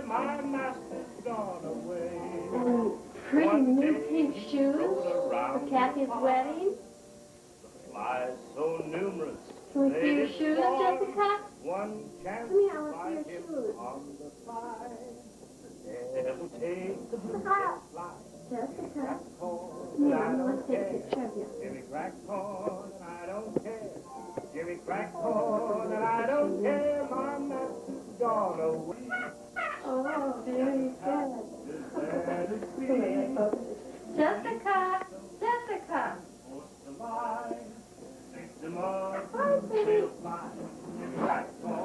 my master's gone away. And pretty new pink shoes for Kathy's wedding. The flies so numerous. Can we see your shoes, Jessica? One chance Come here, I want to see your shoes. on the fly. The devil take the blue fly. Jessica. Corn, Yeah, I want to take a picture of you. Jimmy crack corn, and I don't care. Jimmy crack corn, and I don't care. My master's gone away. Oh, very good. Jessica! Jessica!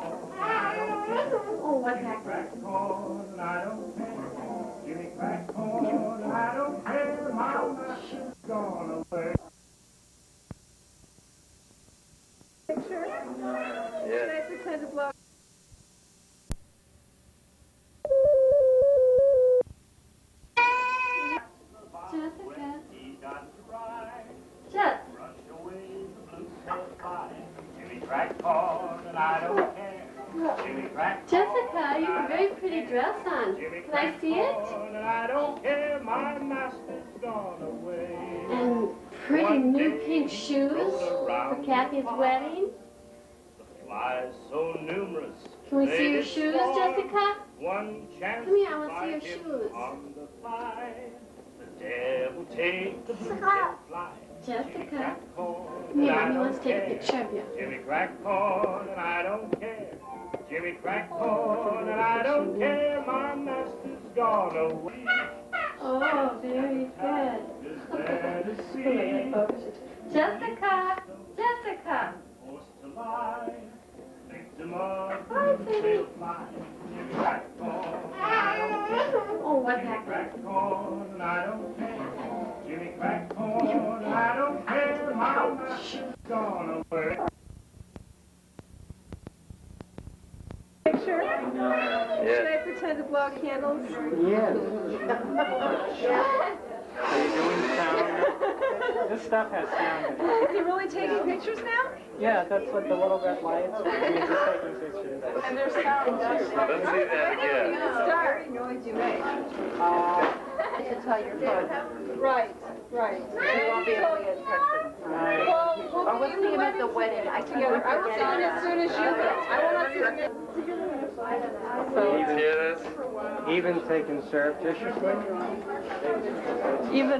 Oh, what happened? Jimmy crack corn, and I don't care. My master's gone away. Picture? Yes. Should I pretend to blow? Jessica. Jess. Jimmy crack corn, and I don't care. Jimmy crack Jessica, you have a very pretty dress on. Can I see it? corn, and I don't care. My master's gone away. And pretty new pink shoes for Kathy's wedding. The flies so numerous. Can we see your shoes, Jessica? One chance Come here, I want to to see your bite him shoes. on the fly. The devil take the blue fly. Jessica. Corn, Come here, and I Mommy don't wants to take a care. picture of you. Jimmy crack corn, and I don't care. Jimmy crack corn, and I don't care. My master's gone away. Oh, very good. There to see. Jessica! Jessica! Forced to lie. Victim of Hi, baby. fly. Jimmy crack corn, and I don't care. Oh, what Jimmy happened? crack corn, and I don't care. Jimmy crack corn, and I don't care. My master's gone away. Picture? Should I pretend to blow candles? Yes. Are you doing sound? This stuff has sound in it. Is he really taking pictures now? Yeah, that's what the little red lights means. It's taking pictures. And there's sound. Let's see that again. Start. Noise you make. I should tell your phone. Right, right. You won't be able to get in touch with him. Right. Or we'll see him at the wedding. I can Together. I will see them as soon as you will. I will not see them. You hear this? Even taken surreptitiously. Even.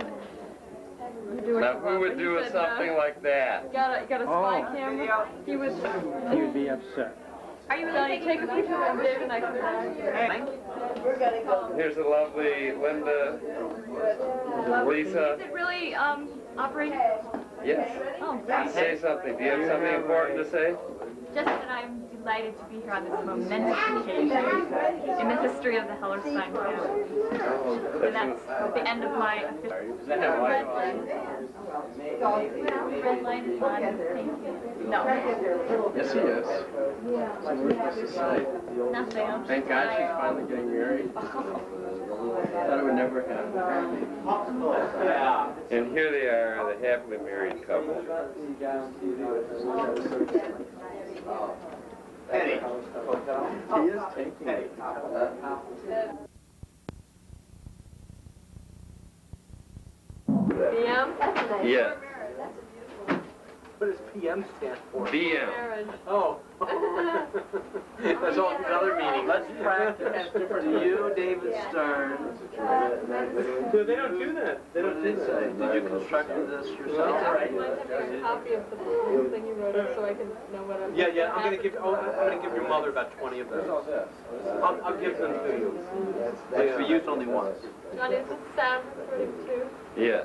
Now, who would do something like that? Got a spy camera. He was. You'd be upset. Are you really take a picture of David and I come back? Here's a lovely Linda, Lisa. Is it really operating? Yes. Oh, great. Say something. Do you have something important to say? Just that I'm delighted to be here on this momentous occasion in the history of the Hellerstein family. And that's the end of my official red light is on. Thank you. No. Yes, he is. Nothing. Thank God she's finally getting married. Thought it would never happen. And here they are, the happily married couple. Penny. He is taking it. PM? Yes. What does PM stand for? BM. Marriage. Oh. That's all these other meanings. Let's practice. To you, David Stern. They don't do that. They don't do that. Did you construct this yourself? I'd like to have a copy of the thing you wrote so I can know what I'm. Yeah. I'm gonna give your mother about 20 of those. I'll give them to you. But for use only once. John, is this sound recording too? Yeah.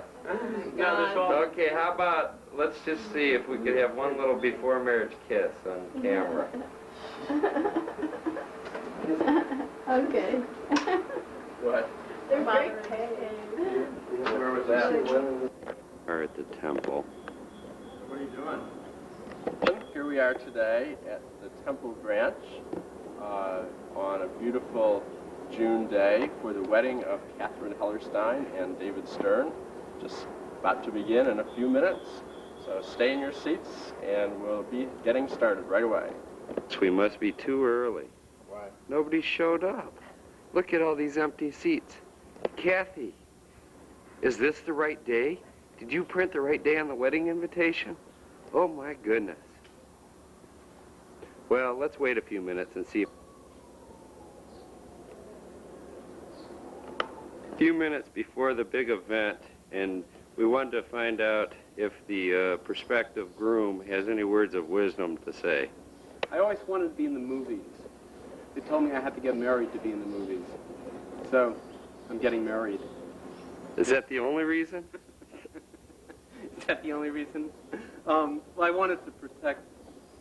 There's all. Okay, how about, let's just see if we could have one little before marriage kiss on camera. Okay. What? They're great. Where was that? Or at the temple. What are you doing? Here we are today at the Temple Branch on a beautiful June day for the wedding of Catherine Hellerstein and David Stern. Just about to begin in a few minutes. So stay in your seats and we'll be getting started right away. We must be too early. Why? Nobody showed up. Look at all these empty seats. Kathy, is this the right day? Did you print the right day on the wedding invitation? Oh my goodness. Well, let's wait a few minutes and see. A few minutes before the big event, and we wanted to find out if the prospective groom has any words of wisdom to say. I always wanted to be in the movies. They told me I had to get married to be in the movies. So, I'm getting married. Is that the only reason? Is that the only reason? Well, I wanted to protect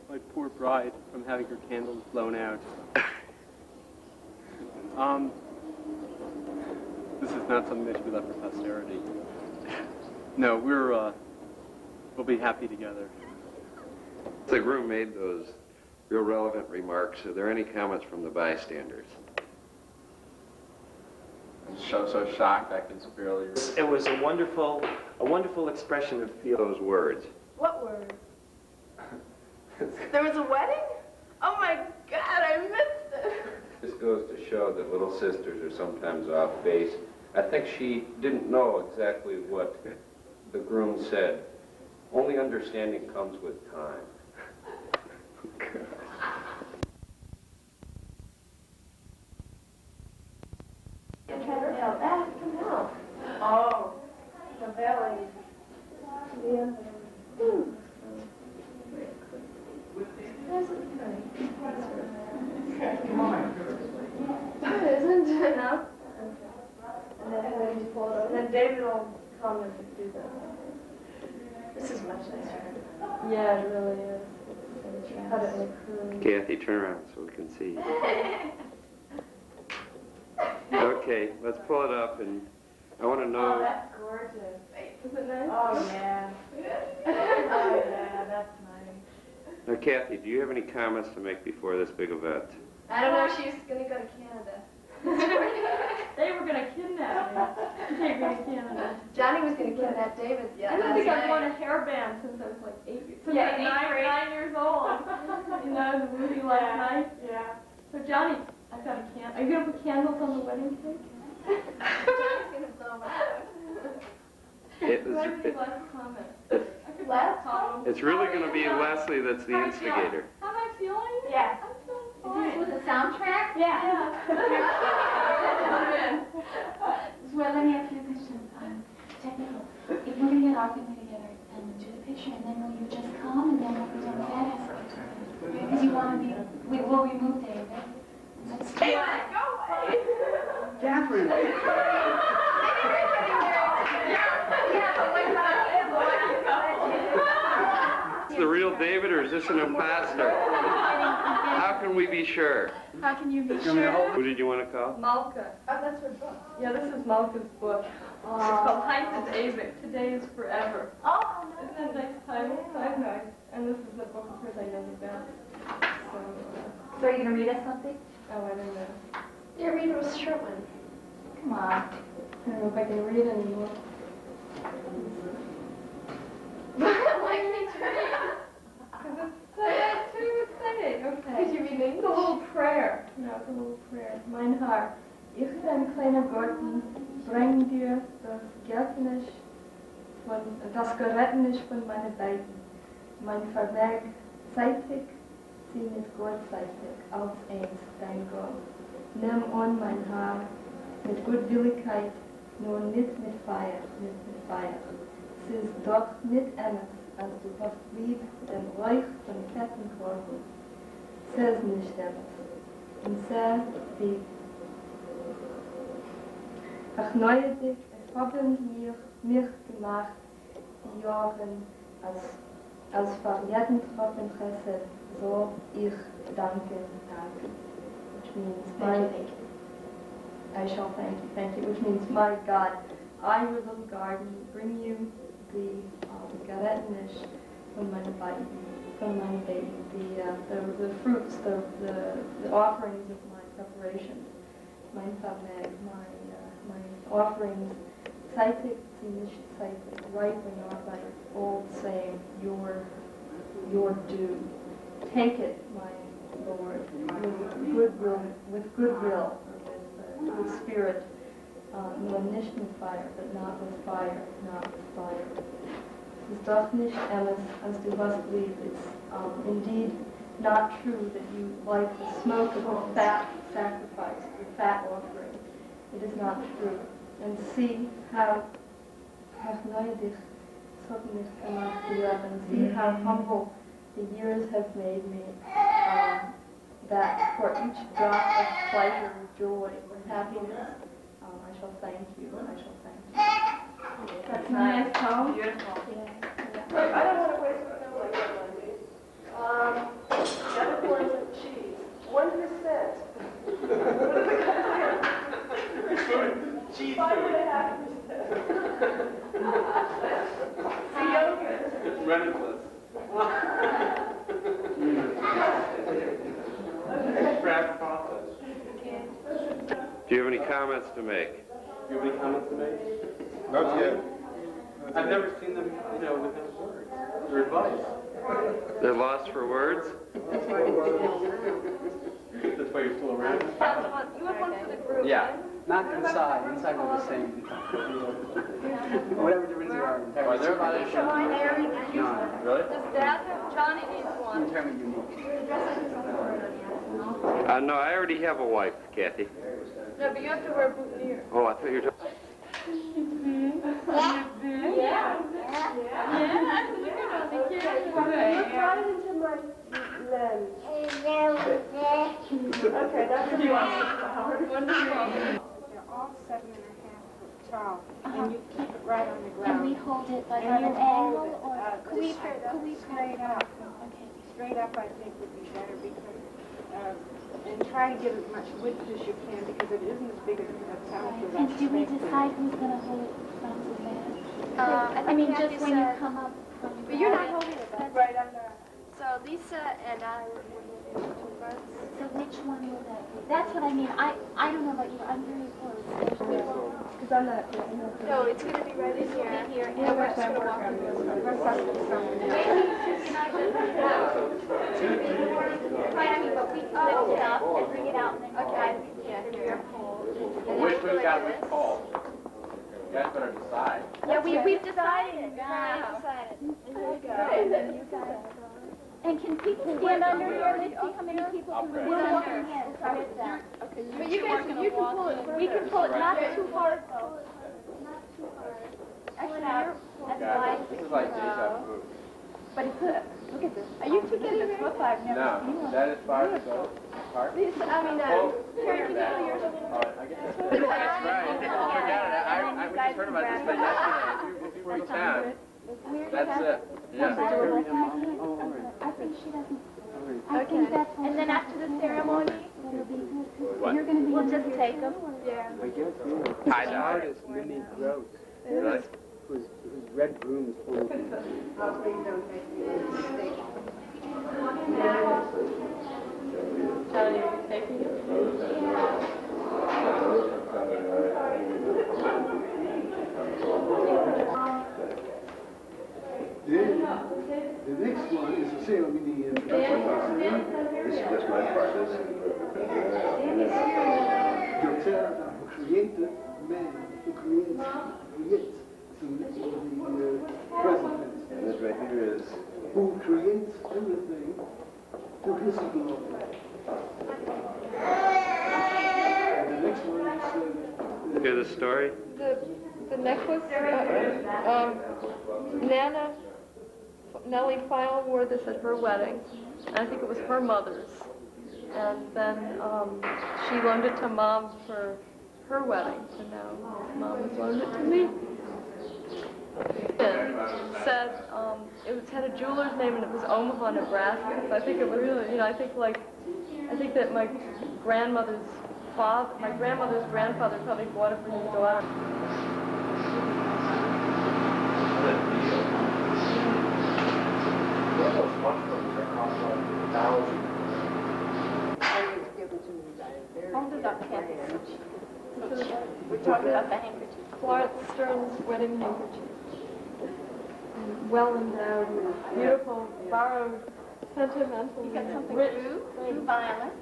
my poor bride from having her candles blown out. This is not something that should be left for posterity. No, we'll be happy together. The groom made those real relevant remarks. Are there any comments from the bystanders? I'm so shocked I can barely. It was a wonderful expression of feeling. Those words. What word? There was a wedding? Oh my God, I missed it. This goes to show that little sisters are sometimes off base. I think she didn't know exactly what the groom said. Only understanding comes with time. Oh, the belly. Yeah. Isn't it enough? And then David will come and do that. This is much nicer. Yeah, it really is. Cut it in a curve. Kathy, turn around so we can see. Okay, let's pull it up, and I want to know. Oh, that's gorgeous. Is it nice? Oh, yeah. Oh, yeah, that's nice. Now, Kathy, do you have any comments to make before this big event? I don't know, she's gonna go to Canada. They were gonna kidnap me. Take me to Canada. Johnny was gonna kidnap David. I don't think I've worn a hairband since I was like 8 years old. Yeah, nine years old. You know, the movie last night. Yeah. So Johnny, I've got a can. Are you gonna put candles on the wedding cake? Johnny's gonna blow my out. Last comment. Last comment? It's really going to be Leslie that's the instigator. How am I feeling? Yeah. I'm feeling fine. With the soundtrack? Yeah. Well, let me ask you a question. Technical. If we're going to get our family together and do the picture, and then will you just come and then we'll put on the bed? Because you want to be, we'll remove David. Let's do it. Go away. Catherine! Is the real David, or is this an imposter? How can we be sure? How can you be sure? Who did you want to call? Malka. Oh, that's her book. Yeah, this is Malka's book. It's called Heute ist ewig. Today is forever. Oh, Isn't that nice title? So nice. And this is the book of hers I know the best. So are you going to read us something? Oh, I don't know. Yeah, read a short one. Come on. I don't know if I can read anymore. Why can't you read? Because it's too exciting. Okay. Could you read English? It's a little prayer. No, it's a little prayer. Mein Herr, ich, dein kleiner Gott, bring dir das Gerätnis von meinen Beiden. Mein Vermerk zeitig, sie mit Gott zeitig, als eins, dein Gott. Nimm an mein Herr, mit Gutwilligkeit, nur nicht mit Feier, Es ist doch nicht anders, als du hast lieb den Reich von Kettenkorben. Es ist nicht anders. Und sehr lieb. Ach neue dich, es haben mich gemacht, die Jahren als verjährten Tropfen Chesed, so ich danke. Which means I shall thank you, which means my God, I your little garden, bring you the Gerätnis von meinen Baby, the fruits, the offerings of my preparations, mein Vermerk, my offerings, zeitig, sie nicht zeitig, right or not right, old saying, your due. Take it, my Lord, with goodwill, or with the spirit, nur nicht mit fire, but not with fire, not with fire. Es ist doch nicht alles, as du hast believed. It's indeed not true that you like the smoke of the fat sacrifice, the fat offering. It is not true. And see how hergneudig suddenly gemacht and see how humble the years have made me. That for each drop of pleasure, joy, or happiness, I shall thank you. I shall thank you. That's nice, Tom. Beautiful. I don't want to waste my time like that, Wendy. The other ones are cheese. 1%. Cheese 5.5%. The yogurt. It's relentless. Craft process. Do you have any comments to make? Do you have any comments to make? Not yet. I've never seen them, without words or advice. They're lost for words? That's why you're still around. You have one for the group. Yeah, not inside. Inside we're the same. Whatever difference there are. Are there a lot of No. Really? Does Dad have? Johnny needs one. Entirely unique. No, I already have a wife, Kathy. No, but you have to wear a boutonniere. Oh, I thought you were talking. Yeah. Look right into my lens. Okay, that's a flower. Wonderful. They're all 7.5 foot tall, and you keep it right on the And ground. we hold it like And on you an hold angle, it, or could we straight up. Okay. Straight up, I think, would be better because, and try to get as much width as you can because it isn't as big as it sounds without And do we space. decide who's gonna hold it front or back? I I mean, think just when you come up from the But you're not ground. holding it back. Right on the. So Lisa and I were holding it two parts. So which one will that be? That's what I mean. I don't know about you. I'm very close. Because I'm not, No, it's going to be right in here. And we're just going to walk in this way. Right, I mean, but we can lift it up and bring it out and then go Okay. ahead. Yeah, here. Well, which one got which call? You guys better decide. Yeah, we've decided. Yeah. And then you guys. And can people stand under here? Let's see how many people can pray. stand under here. So with that. But you guys, you can pull it. We can pull it not too hard though. Not too hard. Actually, that's why. This is like deja vu. But it's look at this. Are you two getting ready? No, that is far to go. Part. Lisa, I mean, Carrie, can you pull yours a little bit? I guess that's right. Forget it. I we just heard about this thing yesterday. If you reach down, that's it. Yeah. I think she doesn't. I think that's. And then after the ceremony, What? You're gonna be. we'll just take them. Yeah. Hi, Doc. Artist Minnie Gross, Really? whose red room is full of Johnny, are you taking it? The next one is the ceremony introduction. This is just my part. Docteur who created man, who creates the president. And this right here is. Who creates everything to his glory. And the next one is Hear the story? The necklace, Nellie File wore this at her wedding, and I think it was her mother's. And then she loaned it to Mom for her wedding, and now Mom has loaned it to me. It said, it had a jeweler's name and it was Omaha, Nebraska. So I think it was really, I think that my grandmother's grandfather probably bought it for his daughter. Hold it up, Kathy. We're talking about the handkerchief. Clarence Stern's wedding handkerchief. Well endowed, beautiful, borrowed, sentimental, You got something rich. blue violet.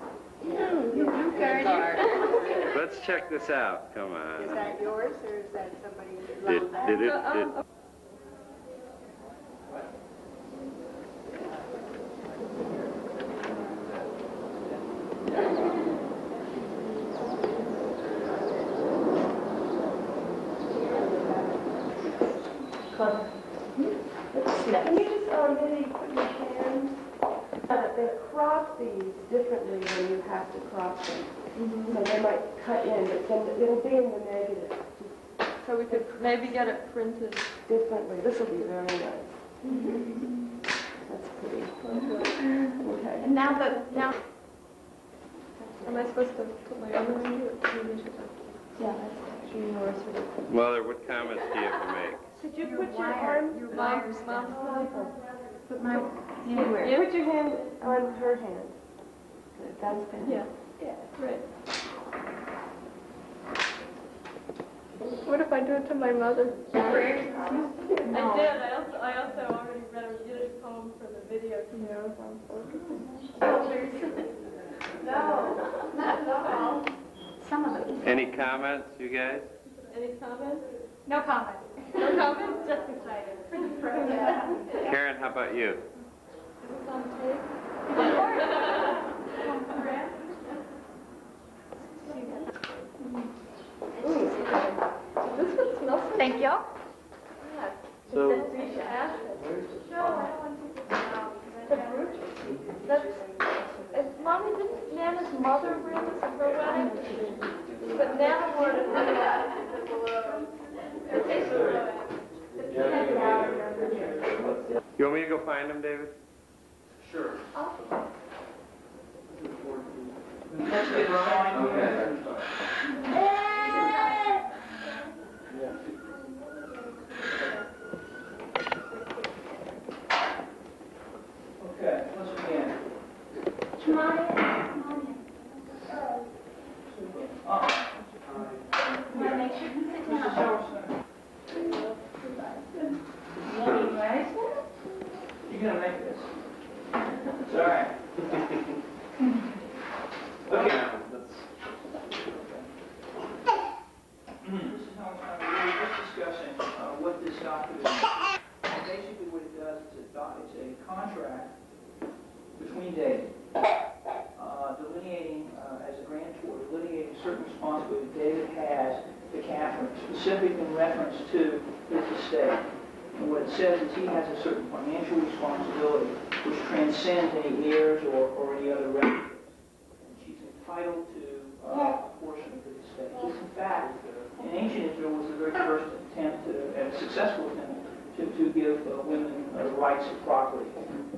Blue guardian. But Let's check this out. Come on. Is that yours or is that somebody loaned that? Did it? Can you just maybe put your hands? They crop these differently when you have to crop them. So they might cut in, but then it'll be in the negative. So we could maybe get it printed differently. This will be very nice. That's pretty. Okay. And now Am I supposed to put my other in here? yeah, that's actually yours. Mother, what comments do you have to make? Could you put your arm? Your mom's Put my Put your hand on her hand. That's good. Yeah. Yeah. Right. What if I do it to my mother? I did. I also already read a Yiddish poem for the video tomorrow. No, not all. Some of them. Any comments, you guys? Any comments? No comment. No comments? Just excited. Pretty proud. Karen, how about you? Is this on tape? This one smells so Thank you. Yeah. So- We should ask it. No, I don't want to. The fruit? That's, Mommy, didn't Nana's mother wear this at her wedding? But Nana wore it at You want me to go find him, David? Sure. Okay, let's begin. Come on in. Want to make sure you sit down. You're gonna make this. It's all right. Okay. This is how we were just discussing what this document is. Basically, what it does is it's a contract between David, delineating, as a grantor, delineating certain responsibilities David has to Catherine, specific in reference to his estate. And what it says is he has a certain financial responsibility which transcends any heirs or any other relatives. And she's entitled to a portion of his estate. This, in fact, in ancient Israel was the very first attempt, and a successful attempt, to give women the rights of property.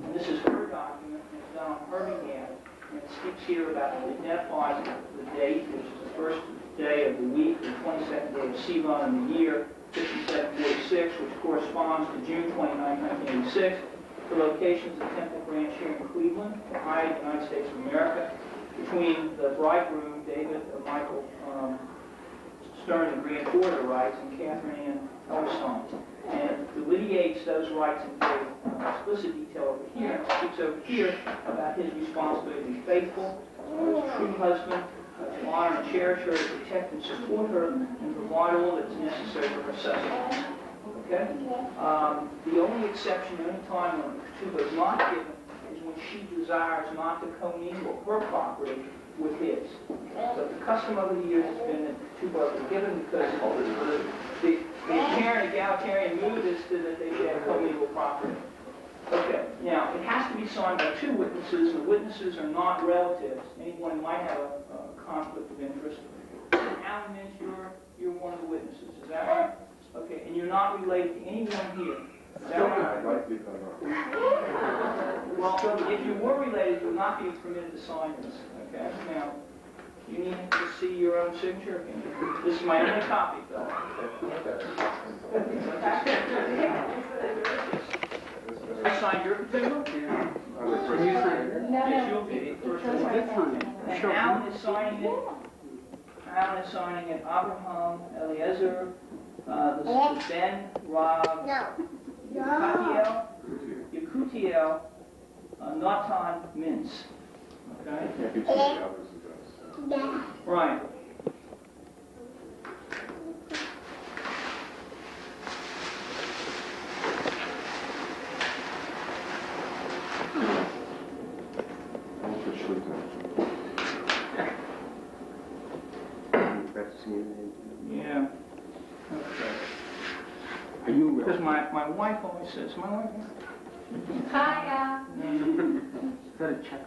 And this is her document, and it's done on her behalf. And it speaks here about, it identifies the date, which is the first day of the week, the 22nd day of Sivan in the year 5746, which corresponds to June 29, 1986. The location is the Temple Branch here in Cleveland, Ohio, United States of America, between the bridegroom, David Michael Stern, the grantor rights, and Catherine Ann Ellerstein. And delineates those rights in very explicit detail over here, and speaks over here about his responsibility to be faithful, as a true husband, to honor and cherish her, to protect and support her, and provide all that's necessary for her sustenance. Okay? The only exception, the only time when ketubah is not given, is when she desires not to commingle her property with his. But the custom over the years has been that ketubah is given because the inherent egalitarian mood is that they should have commingled property. Okay, now, it has to be signed by two witnesses. The witnesses are not relatives. Anyone might have a conflict of interest. Alan Mintz, you're one of the witnesses, is that right? Okay, and you're not related to anyone here. Is that right? Well, if you were related, you would not be permitted to sign this. Okay, now, you need to see your own signature. This is my only copy, though. I signed your petition. Yes, you'll be the first one. And Alan is signing it. Alan is signing it. Abraham Eliezer, the Ben Rob Yakutiel, Natan Mintz. Okay. Right. pronouncing your name. Yeah. Okay. Are you Because my wife always says, my wife... Hiya. Is that a check?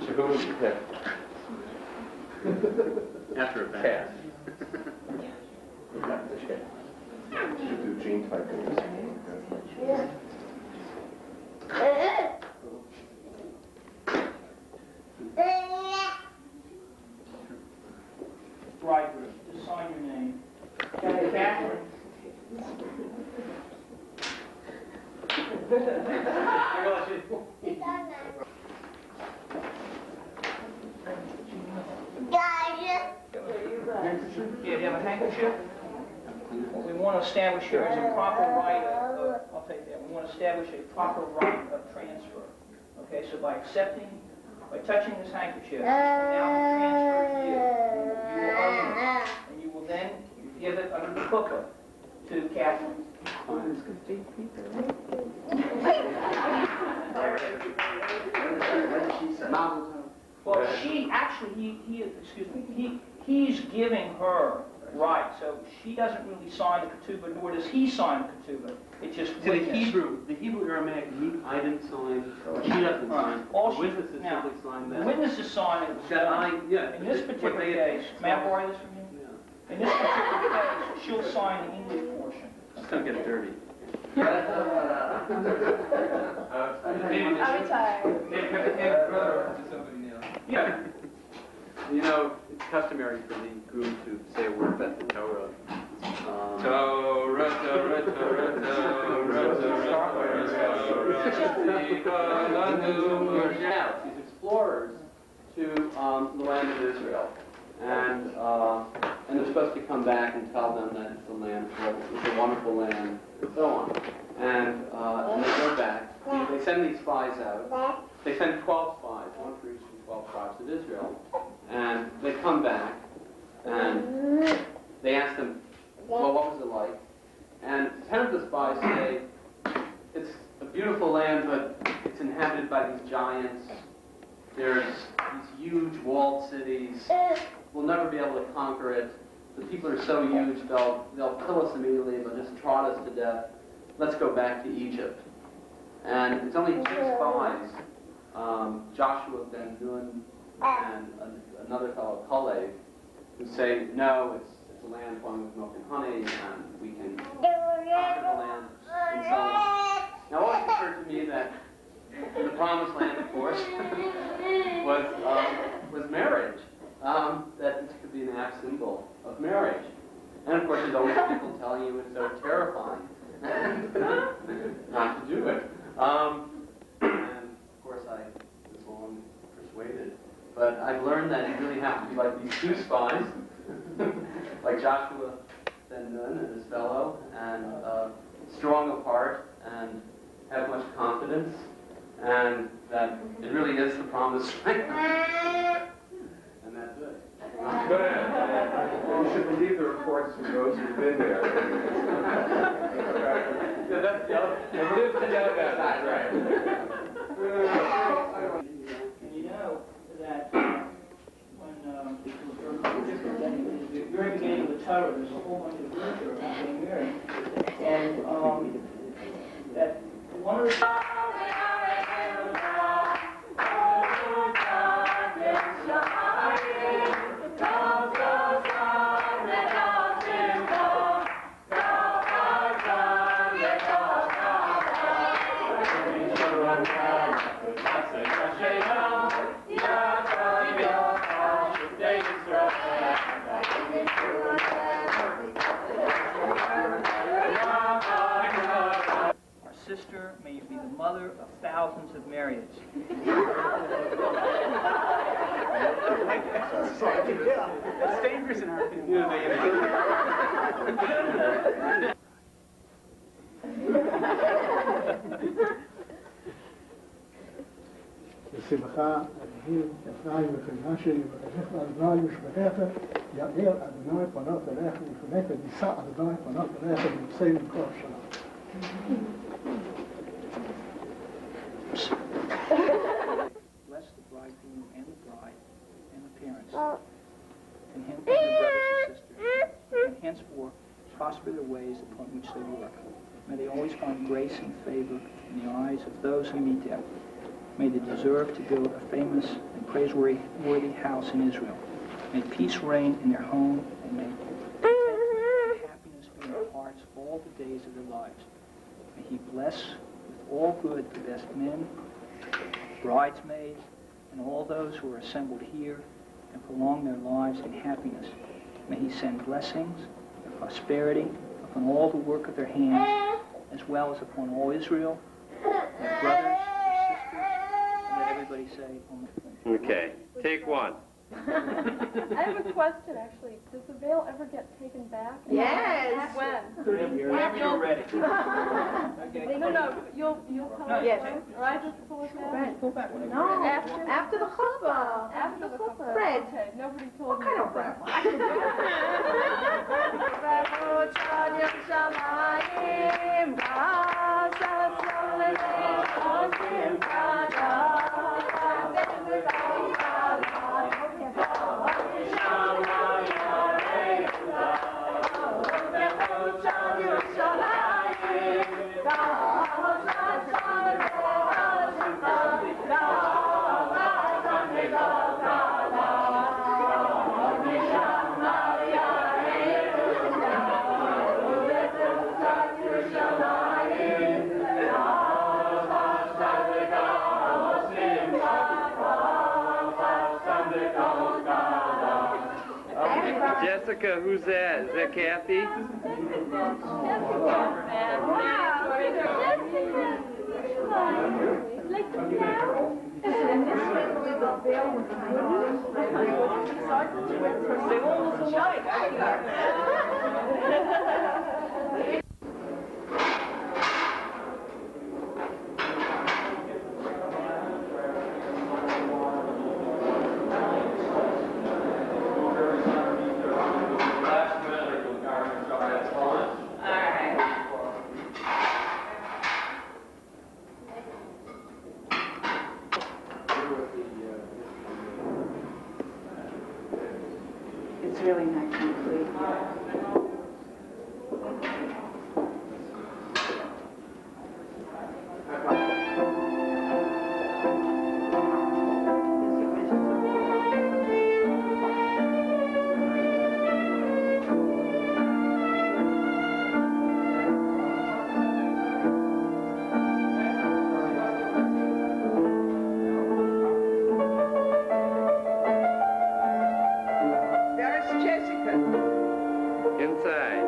So who would you pick? After a bath. Should do gene typing. Bridegroom, just sign your name. Catherine. Yeah, you have a handkerchief? What we want to establish here is a proper right of, I'll take that, we want to establish a proper right of transfer. Okay, so by touching this handkerchief, now transfer to you. You will own it, and you will then give it under the booklet to Catherine. Well, he's giving her right, so she doesn't really sign the ketubah, nor does he sign the ketubah. It's just To the Hebrew Aramaic, I didn't sign, or she doesn't sign. All The she- witnesses now, simply sign The that. witnesses sign it. That yeah. In this particular case, may I borrow this from you? Yeah. In this particular case, she'll sign the English portion. It's gonna get dirty. I'm retired. Yeah. You know, it's customary for the groom to say a word about the Torah. Torah, Torah, Torah, These explorers to the land of Israel, and they're supposed to come back and tell them that it's a land, it's a wonderful land, and so on. And they go back. They send these spies out. They send 12 spies, one for each of the 12 tribes of Israel, and they come back and they ask them, well, what was it like? And 10 of the spies say, it's a beautiful land, but it's inhabited by these giants. There's these huge walled cities. We'll never be able to conquer it. The people are so huge, they'll kill us immediately. They'll just trot us to death. Let's go back to Egypt. And it's only 2 spies, Joshua ben Nun and another fellow, Caleb, who say, no, it's a land flowing with milk and honey, and we can conquer the land, and so on. Now, it always occurred to me that the promised land, of course, was marriage. That this could be an apt symbol of marriage. And of course, there's always people telling you it's so terrifying not to do it. And of course, I was long persuaded. But I've learned that you really have to be like these 2 spies, like Joshua ben Nun and his fellow, and strong of heart, and have much confidence, and that it really is the promised land. And that's it. You should believe the reports from those who've been there. Yeah, that's the other. Right. And you know that when the very beginning of the Torah, there's a whole bunch of literature about getting married, and that one of the sister, may you be the mother of thousands of marriages. It's dangerous in our community. בשמחה, אבהיר אפרים וחברה שלי ולך אדוני ושבחיך, יאיר אדוני פנות אליך ולפניך נישא אדוני פנות אליך ונצא מכל שלום. Bless the bridegroom and the bride and the parents. and him and their brothers and sisters, and henceforth prosper their ways upon which they work. May they always find grace and favor in the eyes of those who meet them. May they deserve to build a famous and praiseworthy house in Israel. May peace reign in their home, and may contentment and happiness be in their hearts all the days of their lives. May he bless with all good the best men, bridesmaids, and all those who are assembled here, and prolong their lives in happiness. May he send blessings and prosperity upon all the work of their hands, as well as upon all Israel, their brothers, their sisters, and let everybody say, Amen. Okay, take one. I have a question, actually. Does the veil ever get taken back? Yes. When? 30 years, whenever you're ready. No, you'll tell me Yes. when? Or I just pull it back? Go back. No, after the chuppah. After the chuppah. Fred. Okay, nobody told me. What kind of Jessica, who's that? Is that Kathy? It's really not complete. There's Jessica. Inside.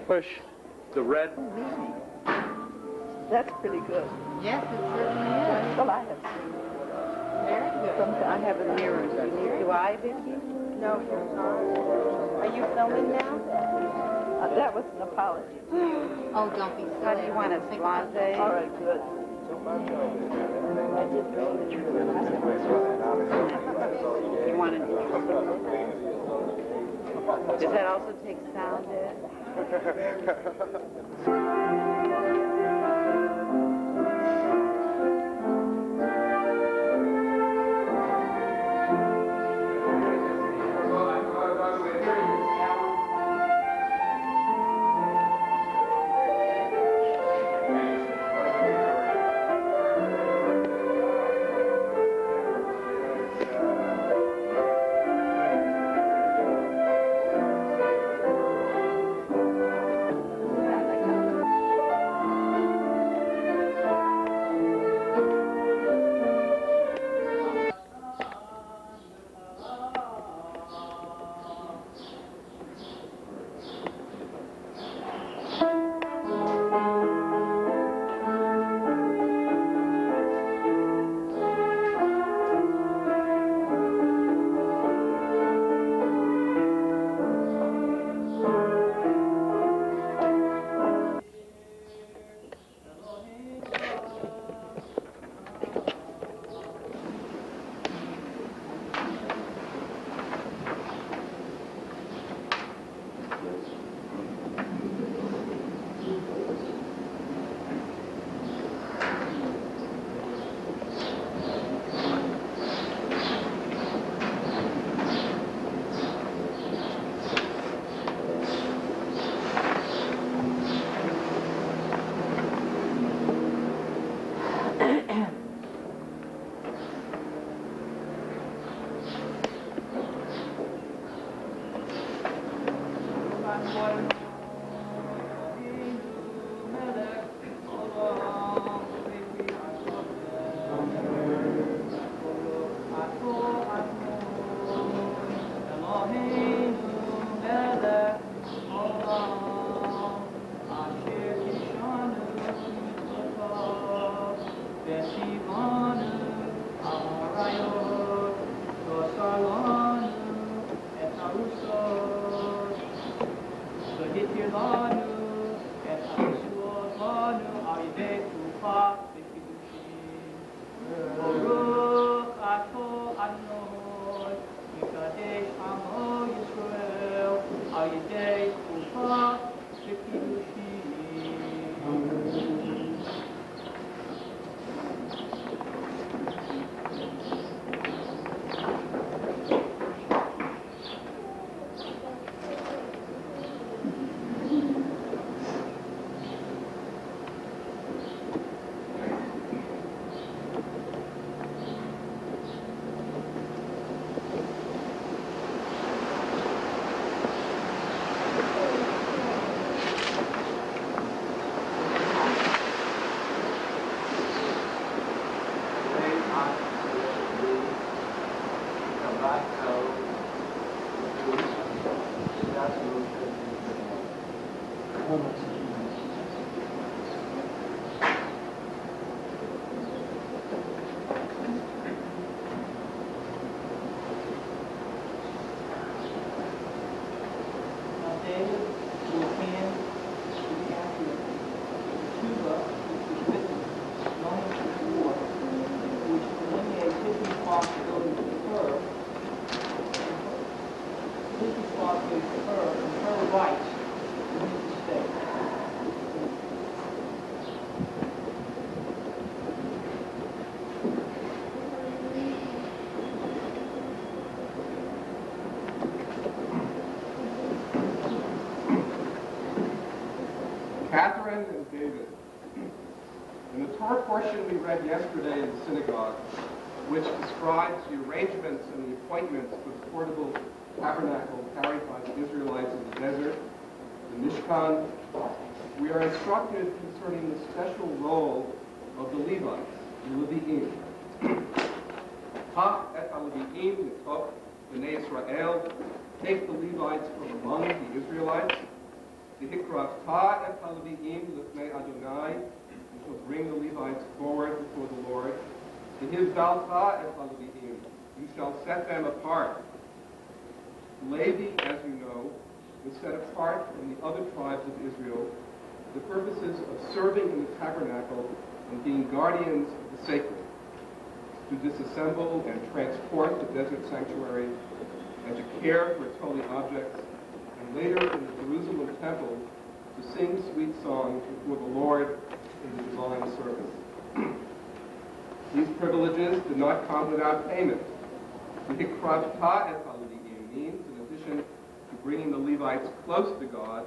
Push the red. That's pretty good. Yes, it certainly is. Well, I have seen it. Very good. I have a mirror. Do I, Vicki? No, you're not. Are you filming now? That was an apology to you. Oh, don't be silly. How do you want it, blonde? All right, good. You want it? Does that also take sound, Ed? Catherine and David. In the Torah portion we read yesterday in the synagogue, which describes the arrangements and the appointments for the portable tabernacle carried by the Israelites in the desert, the Mishkan, we are instructed concerning the special role of the Levites, the Levi'im. KAH et HaLevi'im mitok b'nei Israel, take the Levites from among the Israelites. V'hikrata et HaLevi'im l'fnei Adonai, you shall bring the Levites forward before the Lord. V'hivdalta et HaLevi'im, you shall set them apart. Levi, as you know, was set apart from the other tribes of Israel for the purposes of serving in the tabernacle and being guardians of the sacred, to disassemble and transport the desert sanctuary, and to care for its holy objects, and later in the Jerusalem temple to sing sweet songs before the Lord in the divine service. These privileges did not come without payment. The Hikrata et HaLevi'im means, in addition to bringing the Levites close to God,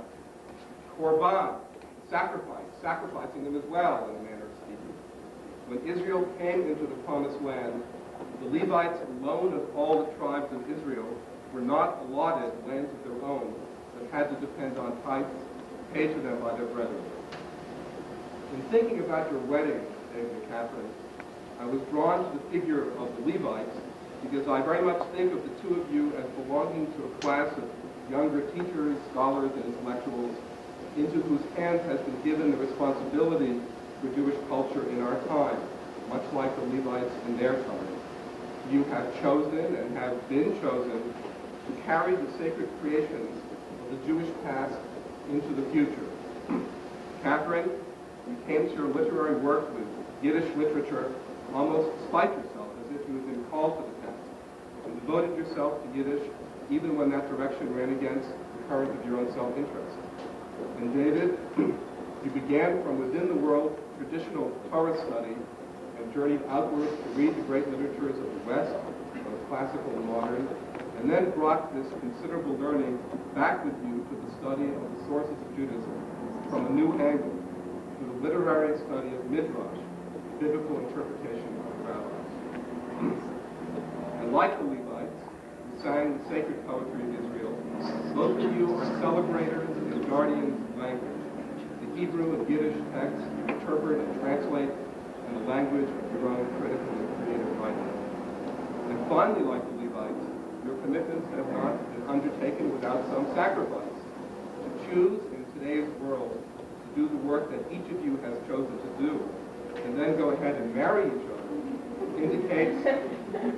Korban, sacrificing them as well, in a manner of speaking. When Israel came into the promised land, the Levites, alone of all the tribes of Israel, were not allotted lands of their own, but had to depend on tithes paid to them by their brethren. In thinking about your wedding, David and Catherine, I was drawn to the figure of the Levites because I very much think of the two of you as belonging to a class of younger teachers, scholars, and intellectuals into whose hands has been given the responsibility for Jewish culture in our time, much like the Levites in their time. You have chosen and have been chosen to carry the sacred creations of the Jewish past into the future. Catherine, you came to your literary work with Yiddish literature almost despite yourself, as if you had been called to the task, and devoted yourself to Yiddish even when that direction ran against the current of your own self-interest. And David, you began from within the world traditional Torah study and journeyed outward to read the great literatures of the West, both classical and modern, and then brought this considerable learning back with you to the study of the sources of Judaism from a new angle, to the literary study of Midrash, the biblical interpretation of the rabbis. And like the Levites, who sang the sacred poetry of Israel, both of you are celebrators guardian language. The Hebrew and Yiddish texts interpret and translate in the language of your own critical and creative writing. And finally, like the Levites, your commitments have not been undertaken without some sacrifice. To choose in today's world to do the work that each of you has chosen to do, and then go ahead and marry each other, indicates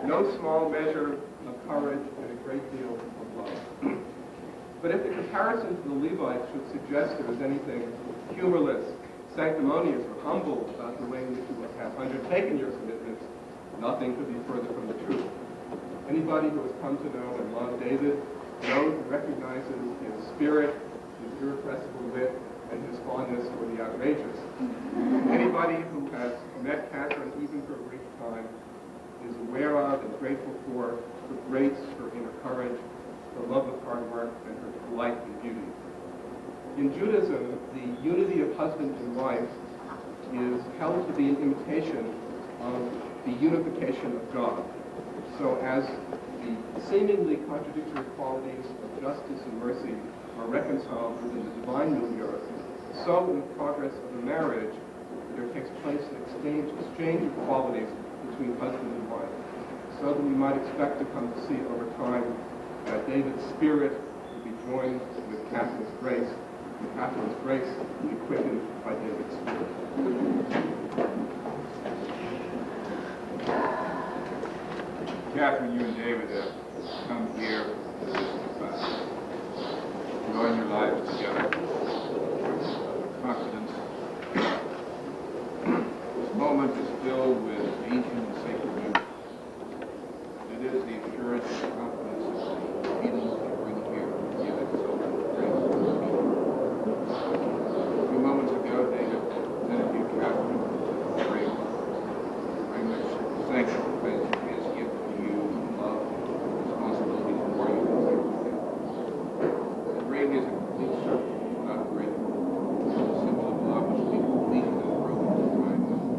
no small measure of courage and a great deal of love. But if the comparison to the Levites should suggest there is anything humorless, sanctimonious, or humble about the way in which you have undertaken your commitments, nothing could be further from the truth. Anybody who has come to know and love David knows and recognizes his spirit, his irrepressible wit, and his fondness for the outrageous. Anybody who has met Catherine even for a brief time is aware of and grateful for her grace, her inner courage, her love of hard work, and her delight in beauty. In Judaism, the unity of husband and wife is held to be an imitation of the unification of God. So as the seemingly contradictory qualities of justice and mercy are reconciled within the divine milieu, so in the progress of the marriage, there takes place an exchange of qualities between husband and wife, so that we might expect to come to see over time that David's spirit will be joined with Catherine's grace, and Catherine's grace will be quickened by David's spirit. Catherine, you and David have come here to this class, enjoying your lives together with confidence. This moment is filled with ancient and sacred memories. It is the assurance and confidence of the healing you bring here to give it so much grace and meaning. A few moments ago, David presented you Catherine with a ring. I much thank you for his gift to you of love and responsibility for you. The ring is a complete circle, not a break. It's a symbol of love which we completed and broken in time when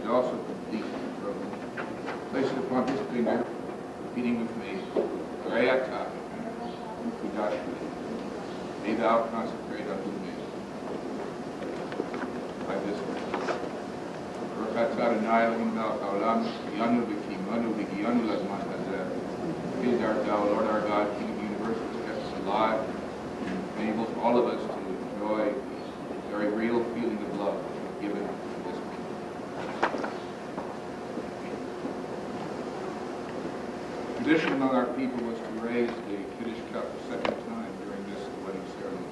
also complete and broken. Place it upon his finger, repeating with me, Reata, Kudashmi. May thou consecrate unto me. By this Rakata Adonai Elohim Melech Haolam, Yanu V'Kimanu V'Giyanu Lazman Hazeh. Praised art thou, Lord our God, King of the universe, who has kept us alive and enables all of us to enjoy the very real feeling of love that you have given to this people. Tradition among our people was to raise the Kiddush cup a second time during this wedding ceremony.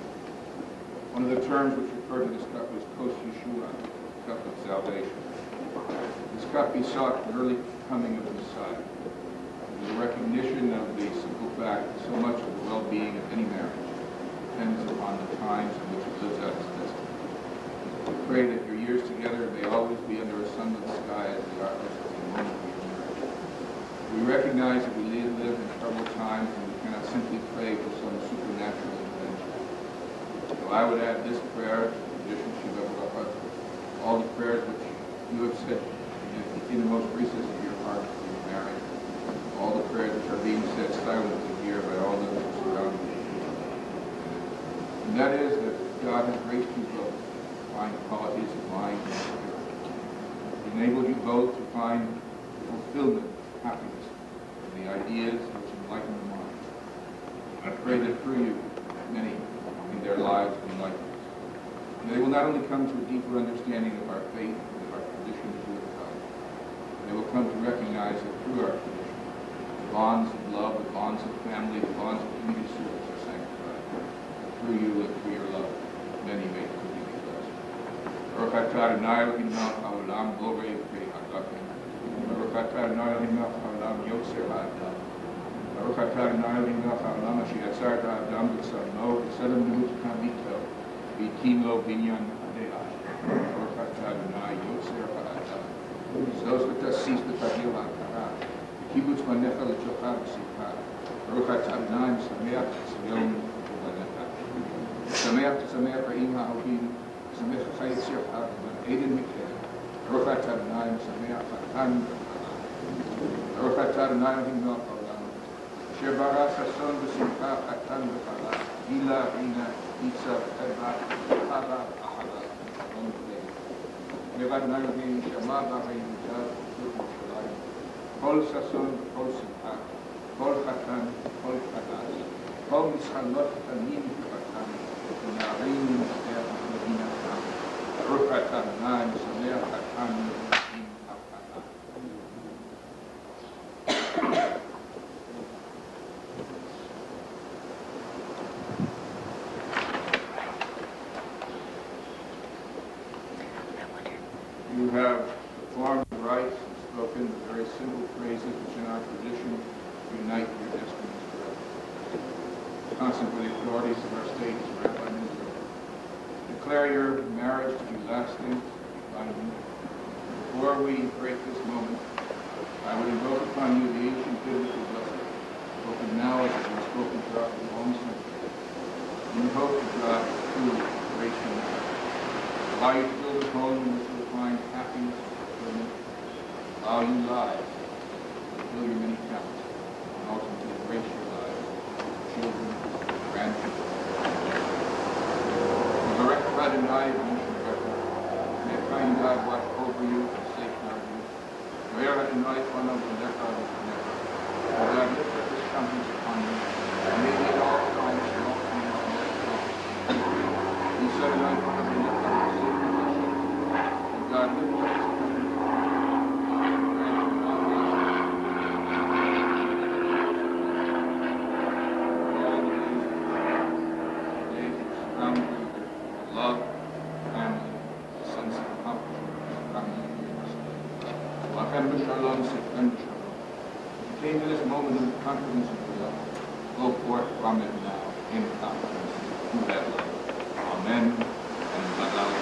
One of the terms which referred to this cup was Kos Yeshua, cup of salvation. This cup besought the early coming of the Messiah. It was a recognition of the simple fact that so much of the well-being of any marriage depends upon the times in which it lives out its destiny. We pray that your years together may always be under a sunlit sky as they are at the moment of your marriage. We recognize that we live in troubled times and we cannot simply pray for some supernatural intervention. So I would add this prayer, tradition Shiva Baruch, all the prayers which you have said in the most recesses of your heart for your marriage, all the prayers which are being said silently here by all those who surround you. And that is that God has graced you both to find qualities of mind and spirit. He enabled you both to find fulfillment, happiness, in the ideas which enlighten the mind. I pray that through you, many in their lives enlighten. And they will not only come to a deeper understanding of our faith and of our tradition as we have come, they will come to recognize that through our tradition, the bonds of love, the bonds of family, the bonds of community service are sanctified. And through you and through your love, many may truly be blessed. Baruch atah Adonai Elohim melech haolam, borei peri hagafen. Baruch atah Adonai Elohim melech haolam, yotzer ha'adam. Baruch atah Adonai Elohim melech haolam, asher yatzar ha'adam b'tzalmo, v'tzelem nimutikam mito, v'itimo binyan ha'de'ah. Baruch atah Adonai yotzer ha'adam. Zos v'tasis v'tagil ha'akara. Kibbutz manecha l'chocha v'simcha. Baruch atah Adonai m'sameach tziyom v'vanecha. Sameach tzamech ha'im ha'ohim. Sameach ha'yitzir ha'adam. Eden mikeh. Baruch atah Adonai m'sameach ha'kan. Baruch atah Adonai Elohim melech haolam, asher bara sason v'simcha chatan v'chala, gila, rina, nitzav, chedva, chava, ahava, shalom v'lev. Lev Adonai Elohim shama b'arei yudav v'chut Yerushalayim, kol sason v'kol simcha, kol chatan, kol chadas, kol mischalot tanim v'chatan, v'na'arim v'mizbeach v'medinatam. Baruch atah Adonai Mesameach chatan v'medinatam ha'chatan. You have performed the rites and spoken the very simple phrases which in our tradition unite your destinies forever. Constant with the authorities of our state as Rabbi Israel. Declare your marriage to be lasting, binding. Before we break this moment, I would invoke upon you the ancient biblical blessing, spoken now as it was spoken throughout the long centuries. In the hope of God, true grace and love. Allow you to build a home in which you will find happiness and fulfillment. Allow you lives to fulfill your many talents and ultimately embrace your lives with children and grandchildren. Direct God and I, may a kind God watch over you and safeguard you. May our night one of the never and never. May God lift up his countenance upon you, and may he at all times and all things most strong. He said, and I one of the lift up his same position. And God lift up his countenance upon you, and grant you long life. All the days which surround you with love, family, a sense of accomplishment, family, Lachem b'shalom, siftem b'shalom. You came to this moment in confidence of your love. Go forth from it now in confidence to that love. Amen and Badal.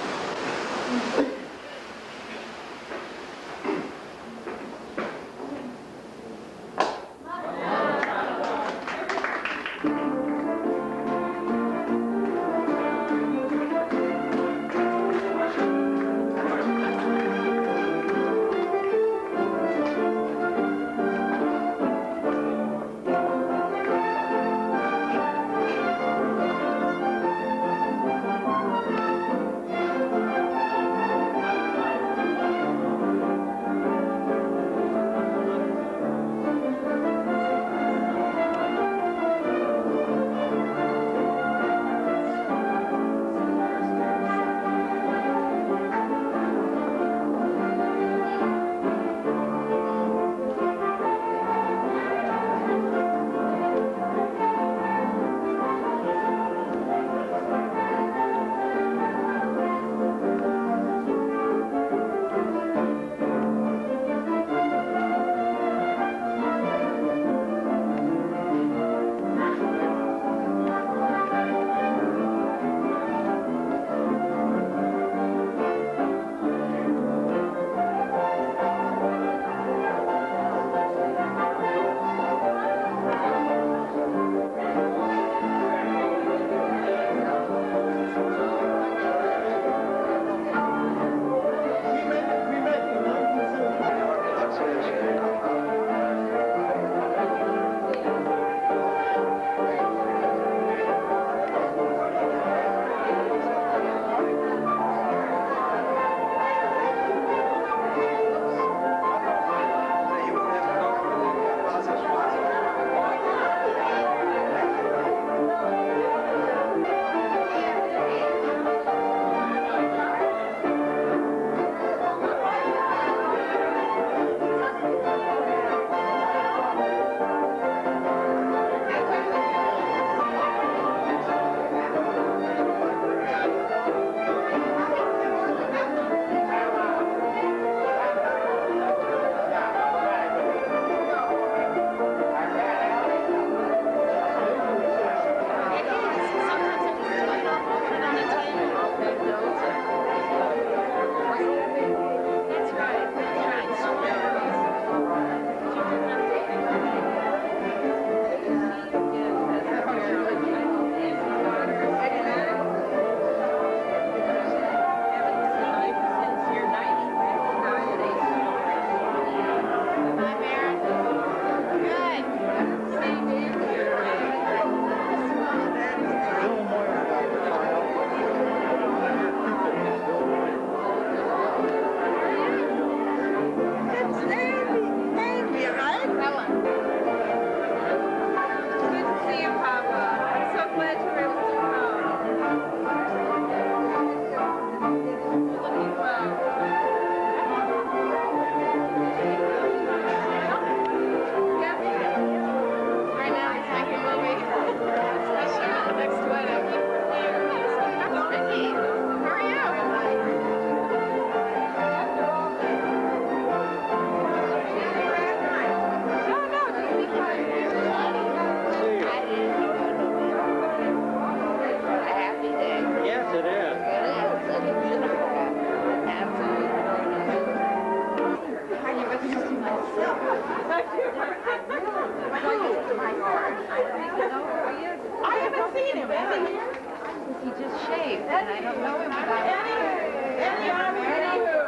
don't know him. Eddie, I'm anywho.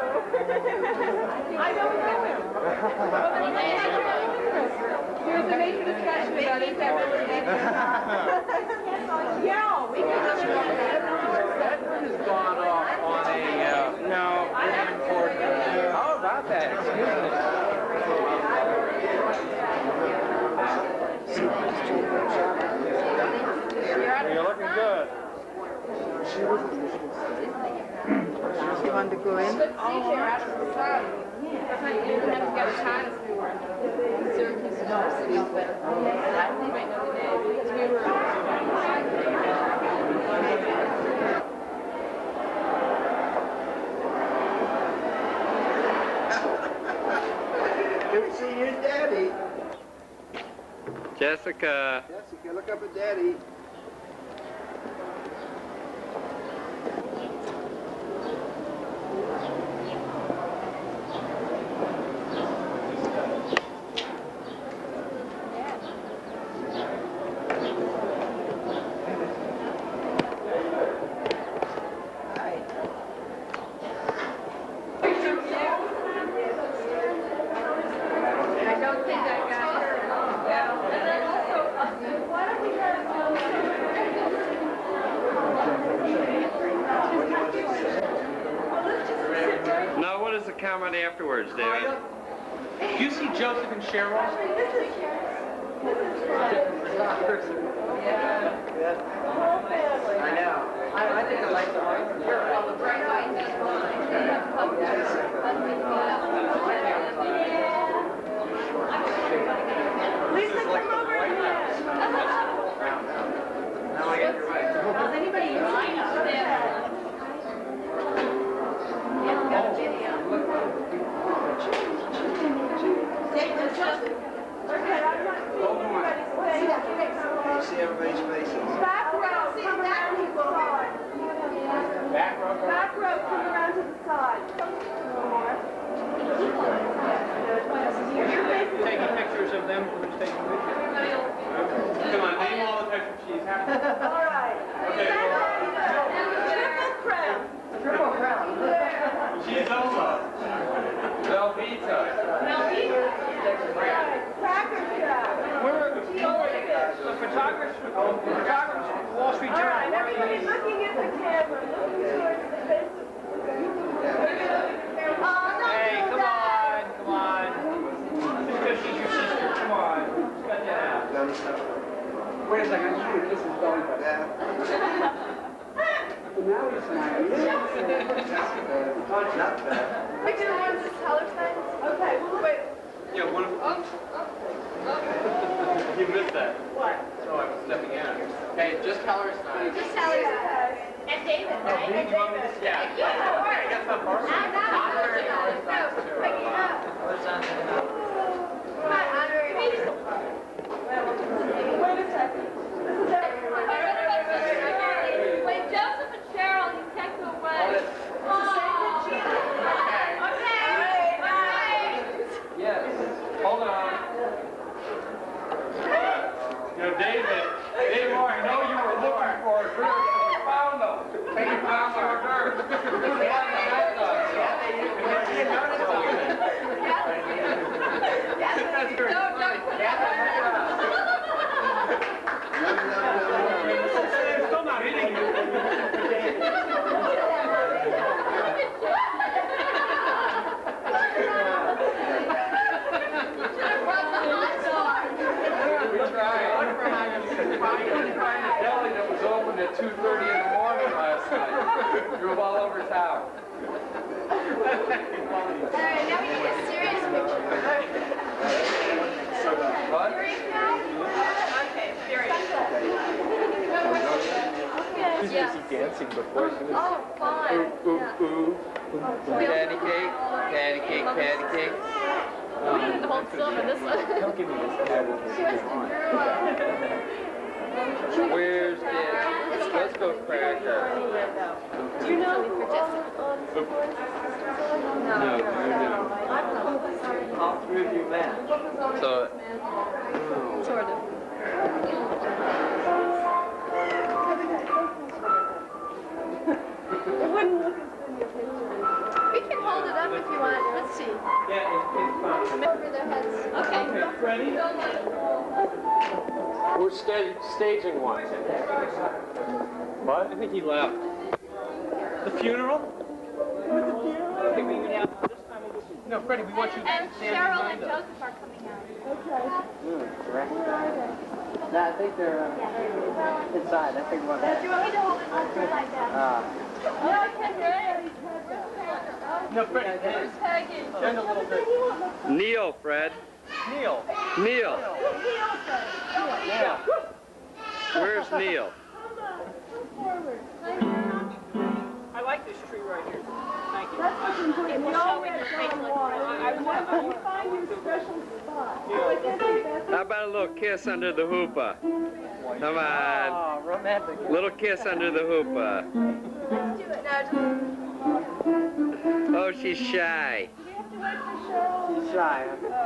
I don't know him. Here's a major discussion about is that really Eddie or not. Yeah, we can just Edward has gone off on a, no, how about that? Excuse me. You're looking good. You want to go in? Oh, out of the sun. You didn't have to get a time if we were in Syracuse University, but I think right now today because we were. Good to see you, Daddy. Jessica. Jessica, look up at Daddy. Now, what is the comment afterwards, David? Do you see Joseph and Cheryl? I know. I think I like the art. You're Lisa, come over here. Now I get your right. Does anybody line up there? You see everybody's faces. Back row, come around to the side. Back row, go. Back row, come around to the side. Taking pictures of them, who's taking pictures? Come on, name all the types of cheese. All right. Okay, Triple crown. Triple crown. Cheese over. Velveeta. Cracker Jack. The photographers from Wall Street All Journal. right, everybody looking at the camera, looking towards the face of Hey, come on, come on. Just because she's your sister, come on. Cut that out. Wait a second, I just want to kiss his belly button. Now he's smiling. Not bad. Which one's the color signs? Okay, wait. Yeah, one of You missed that. What? So I was stepping in. Okay, just tell her it's nice. Just tell her. And David, right? And David. Yeah. Yeah, all right. I got some parts. Honorary colors signs, too. Pick it up. Come on, honorary colors. Wait a second. This is everyone. Wait, Joseph and Cheryl, you can't go away. Yes. Hold on. You know, David, I know you were looking for hors d'oeuvres, but you found them. And you found the hors d'oeuvres. That's very funny. I'm still not eating We tried. We tried a deli that was open at 2:30 in the morning last night. Drove all over town. All right, now we need a serious picture. What? Serious now? Okay, serious. She's busy dancing before she was. Oh, fine. Patty cake, patty cake, patty cake. We need to hold still for this one. Don't give me this cat with this Where's the... Let's go cracker. Do you know who No. All three of you met. So... Sort of. It wouldn't look as good in your picture. We can hold it up if you want. Let's see. Yeah, it's fine. Over their heads. Okay. Ready? We're staging one. What? I think he left. The funeral? I think we can have this time we'll do. No, Freddie, we want you to And stand Cheryl behind and us. Joseph are coming out. Okay. Where are they? No, I think they're inside. I think we're Do you want me to hold it on through like that? Oh, I can't hear Eddie's head. No, Freddie, bend a little bit. Neil, Fred. Neil. Neil. Yeah. Where's Neil? I like this tree right here. Thank you. That's what's important. We always go on. You find your special spot. So I think that's How about a little kiss under the hoopah? Come on. Oh, romantic. Little kiss under the hoopah. Do it now. Oh, she's shy. She's shy.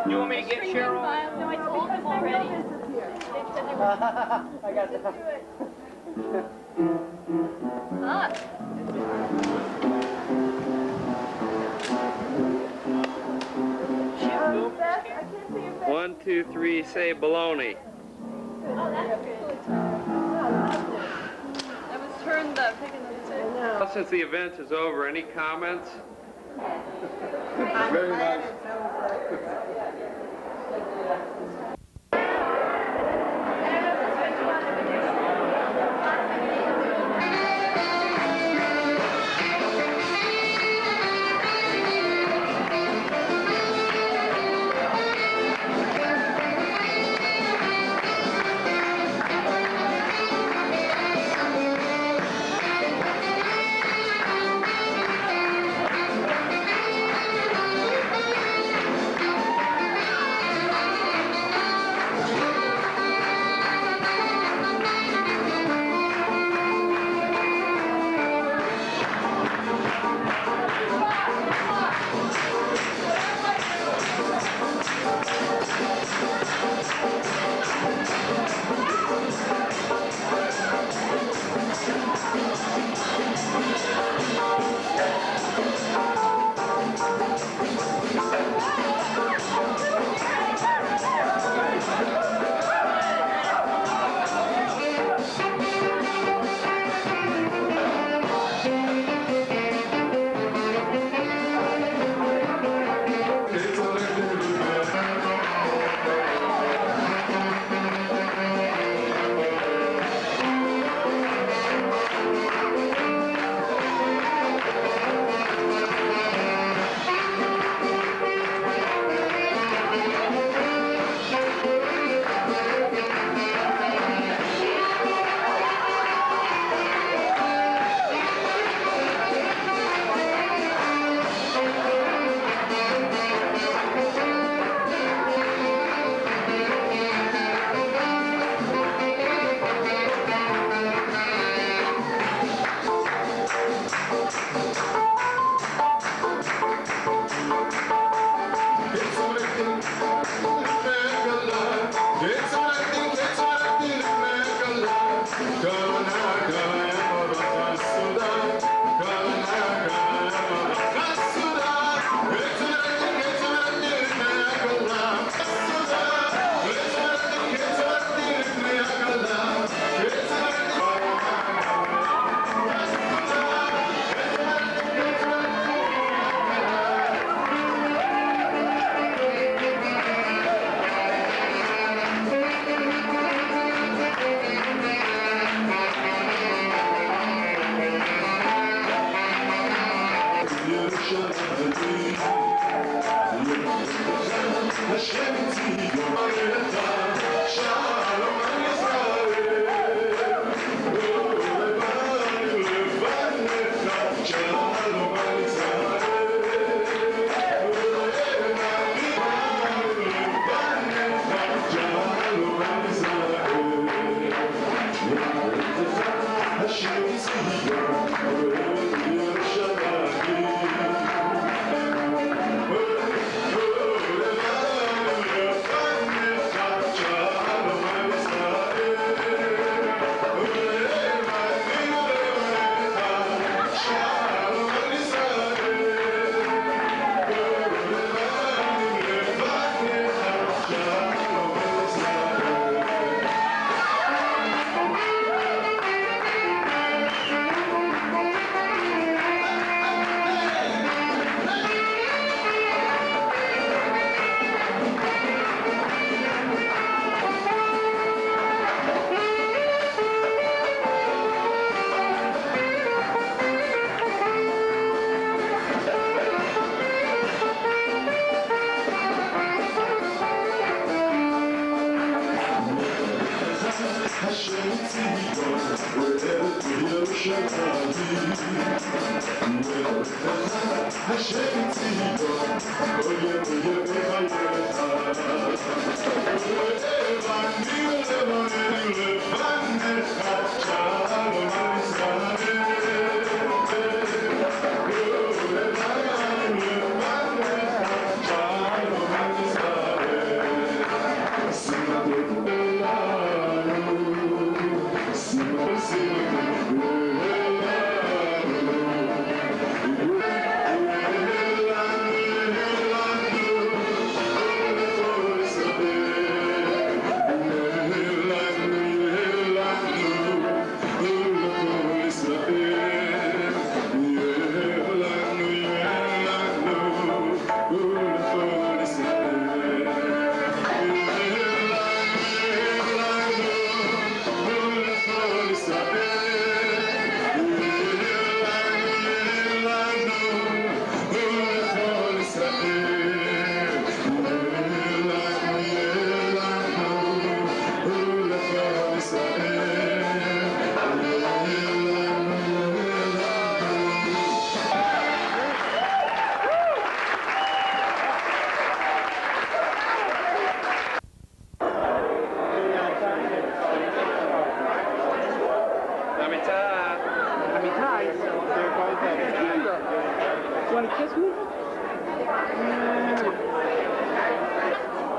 You want me to get Cheryl? No, I told them already. I got that. One, two, three, say baloney. Oh, that's good. I was turned the picking the Well, since the event is over, any comments? Very nice.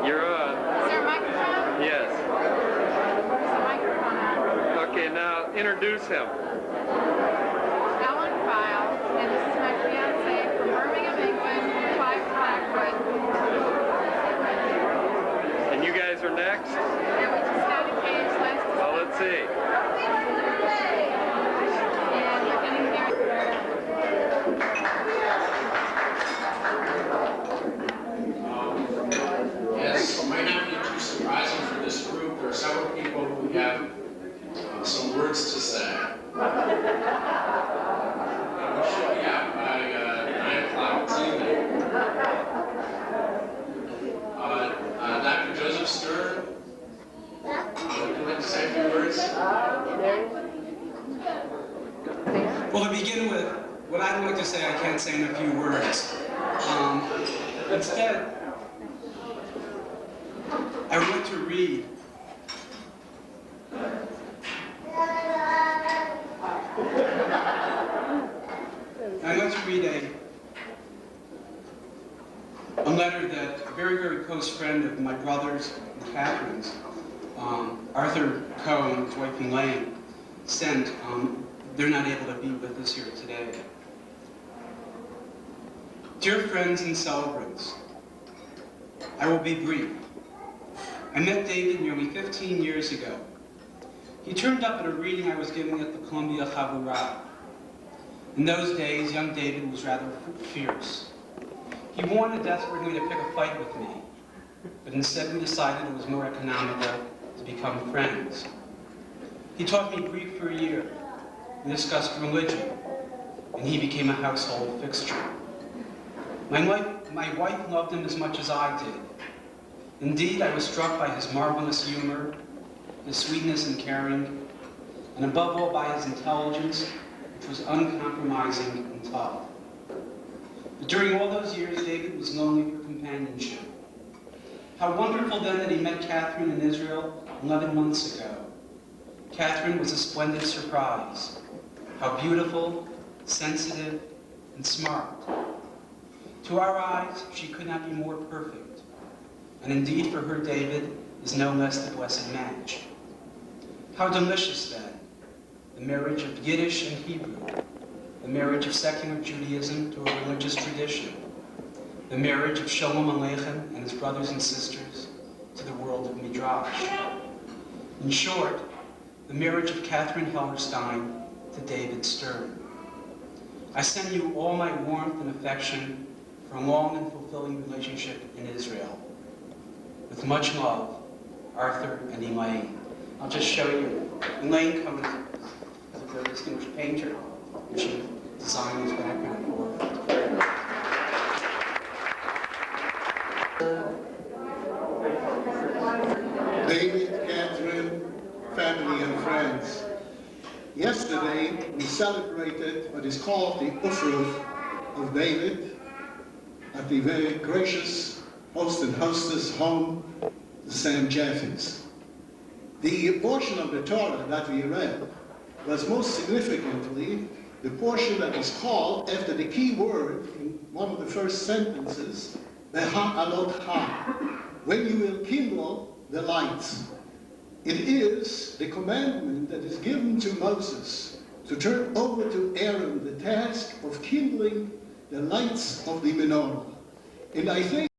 You're on. Is there a microphone? Yes. There's a microphone on. Okay, now introduce him. Ellen File, and this is my fiance from Birmingham, England, Clive Blackwood. And you guys are next? And we just had a cage last December. Well, let's see. And we're getting married. Yes, it might not be too surprising for this group. There are several people who have some words to say. We should be out by 9 o'clock this evening. Dr. Joseph Stern, would you like to say a few words? Well, to begin with, what I'd like to say I can't say in a few words. Instead, I would like to read a letter that a very, very close friend of my brother's and Catherine's, Arthur Coe and his wife Elaine, sent. They're not able to be with us here today. Dear friends and celebrants, I will be brief. I met David nearly 15 years ago. He turned up at a reading I was giving at the Columbia Chavurah. In those days, young David was rather fierce. He wanted desperately to pick a fight with me, but instead we decided it was more economical to become friends. He taught me Greek for a year. We discussed religion, and he became a household fixture. My wife loved him as much as I did. Indeed, I was struck by his marvelous humor, his sweetness and caring, and above all by his intelligence, which was uncompromising and tough. But during all those years, David was lonely for companionship. How wonderful then that he met Catherine in Israel 11 months ago. Catherine was a splendid surprise. How beautiful, sensitive, and smart. To our eyes, she could not be more perfect. And indeed, for her, David is no less the blessed match. How delicious, then, the marriage of Yiddish and Hebrew, the marriage of secular Judaism to a religious tradition, the marriage of Shalom Aleichem and his brothers and sisters to the world of Midrash. In short, the marriage of Catherine Hellerstein to David Stern. I send you all my warmth and affection for a long and fulfilling relationship in Israel. With much love, Arthur and Elaine. I'll just show you. Elaine comes as a very distinguished painter, and she designed this background for David, Catherine, family and friends. Yesterday, we celebrated what is called the Ufruf, of David at the very gracious host and hostess home, the St. Japhets. The portion of the Torah that we read was most significantly the portion that is called, after the key word in one of the first sentences, Beha'alotha, when you will kindle the lights. It is the commandment that is given to Moses to turn over to Aaron the task of kindling the lights of the menorah. And I think